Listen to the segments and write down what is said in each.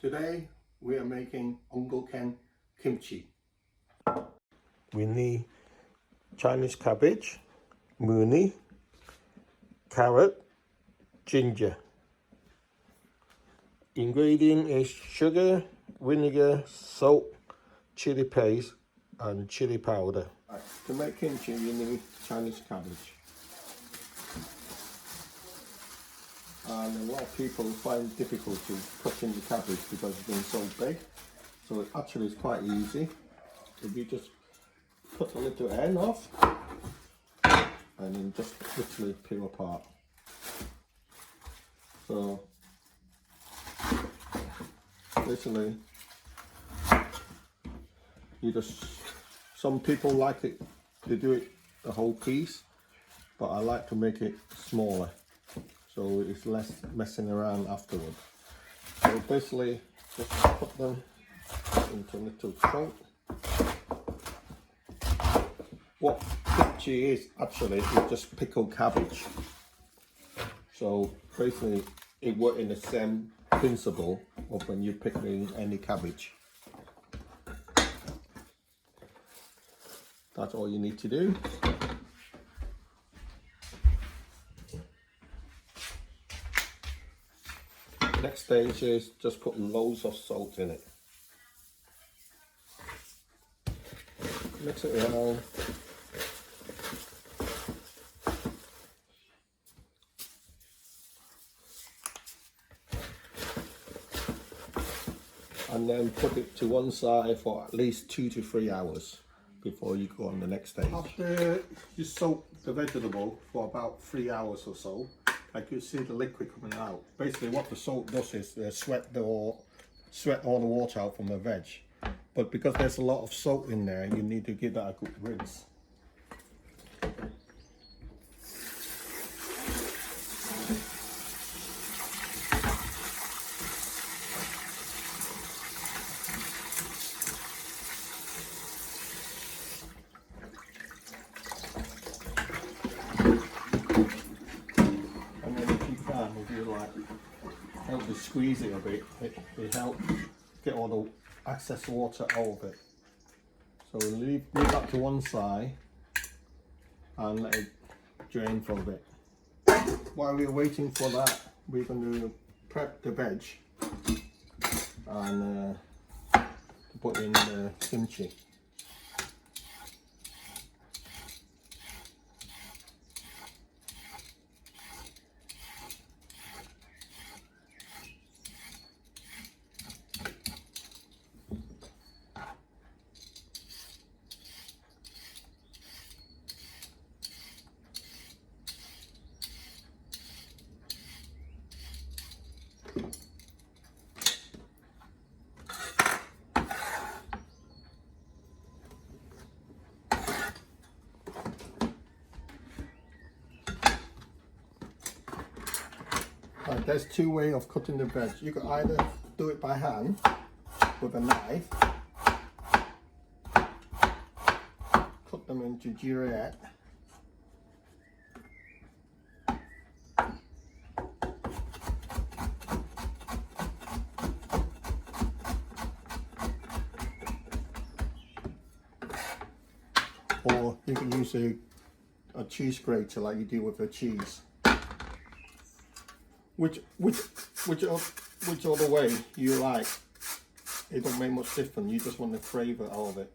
Today we are making Uncle Ken kimchi. We need Chinese cabbage, Mooli, carrot, ginger. Ingredient is sugar, vinegar, salt, chili paste and chili powder. Right, to make kimchi you need Chinese cabbage. And a lot of people find difficulty cutting the cabbage because it's been so big. So it actually is quite easy. If you just cut the little end off and then just literally peel apart. So basically you just, some people like it to do it the whole piece, but I like to make it smaller so it's less messing around afterward. So basically just put them into a little chunk. What kimchi is actually is just pickled cabbage. So basically it works in the same principle of when you're pickling any cabbage. That's all you need to do. Next stage is just put loads of salt in it. Mix it around. And then put it to one side for at least 2 to 3 hours before you go on the next stage. After you soak the vegetable for about 3 hours or so, I could see the liquid coming out. Basically what the salt does is sweat all the water out from the veg. But because there's a lot of salt in there, you need to give that a good rinse. Help to squeeze it a bit, it helps get all the excess water out of it. So leave that to one side and let it drain for a bit. While we're waiting for that, we're going to prep the veg and put in the kimchi. Right, there's two ways of cutting the veg. You can either do it by hand with a knife, cut them into julienne, or you can use a cheese grater like you do with the cheese. Which other way you like, it don't make much difference, you just want the flavour out of it.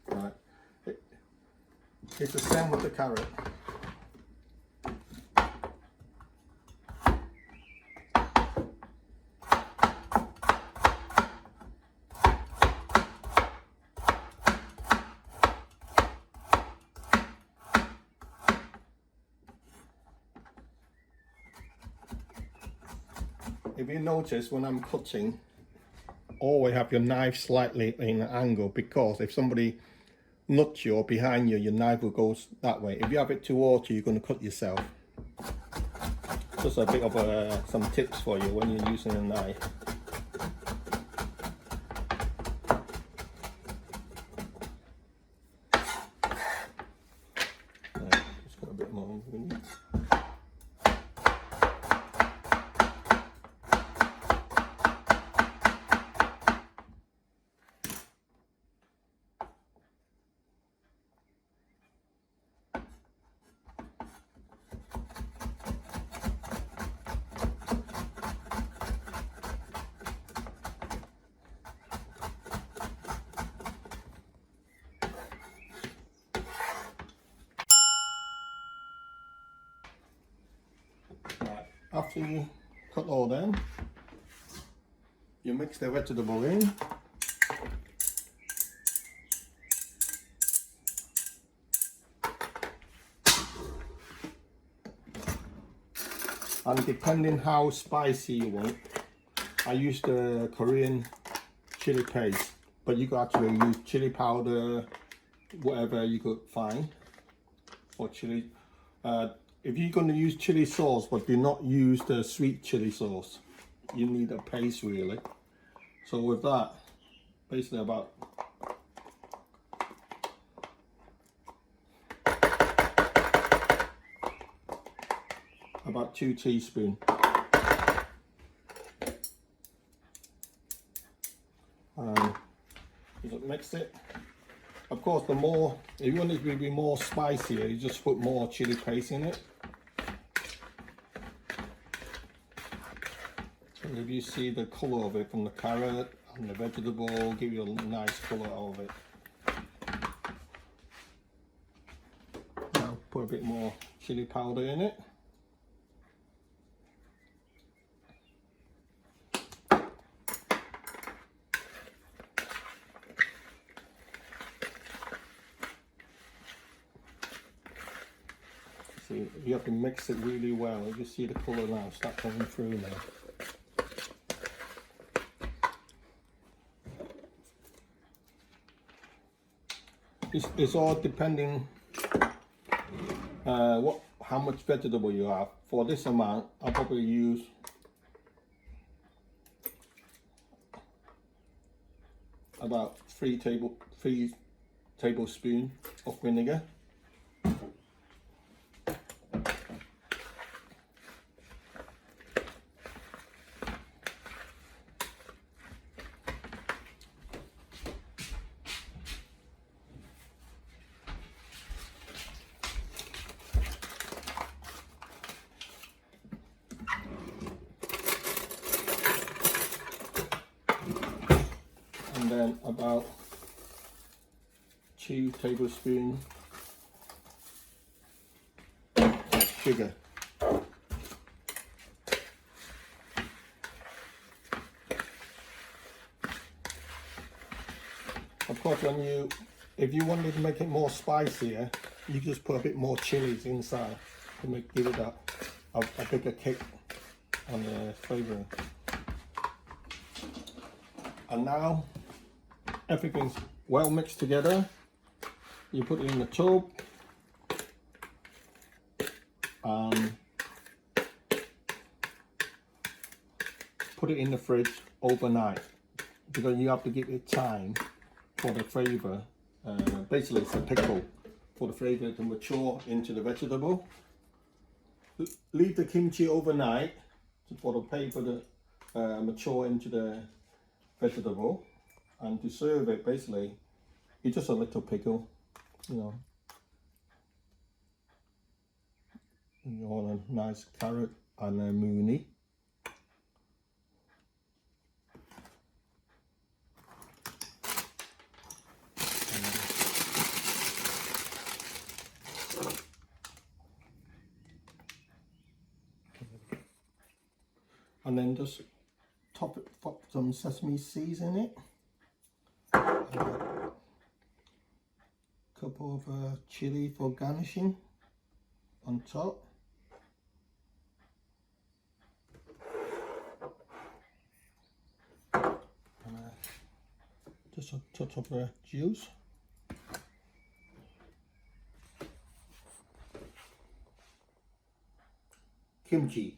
Right. It's the same with the carrot. If you notice when I'm cutting, always have your knife slightly in an angle, because if somebody nuts you or behind you, your knife will go that way. If you have it towards you, you're going to cut yourself. Just a bit of some tips for you when you're using a knife. more ingredients. After you cut all them, you mix the vegetable in. And depending how spicy you want, I use the Korean chili paste, but you could actually use chili powder, whatever you could find for chili. If you're going to use chili sauce, but do not use the sweet chili sauce, you need a paste really. So with that, basically about about 2 teaspoons. Just mix it. Of course, the more, if you want it to be more spicier, you just put more chili paste in it. So if you see the colour of it from the carrot and the vegetable, give you a nice colour of it. Now put a bit more chili powder in it. See, you have to mix it really well. You see the colour now start coming through now. It's all depending how much vegetable you have. For this amount, I'll probably use about 3 tablespoons of vinegar. And then about 2 tablespoons sugar. Of course, if you wanted to make it more spicier, you just put a bit more chilies inside to give it a bigger kick on the flavouring. And now everything's well mixed together. You put it in the tub and put it in the fridge overnight, because you have to give it time for the flavour. Basically it's a pickle, for the flavour to mature into the vegetable. Leave the kimchi overnight for the flavor to mature into the vegetable, and to serve it, basically it's just a little pickle, you know. You want a nice carrot and a mooli. And then just top it with some sesame seeds in it. A couple of chili for garnishing on top. And just a touch of juice. Kimchi.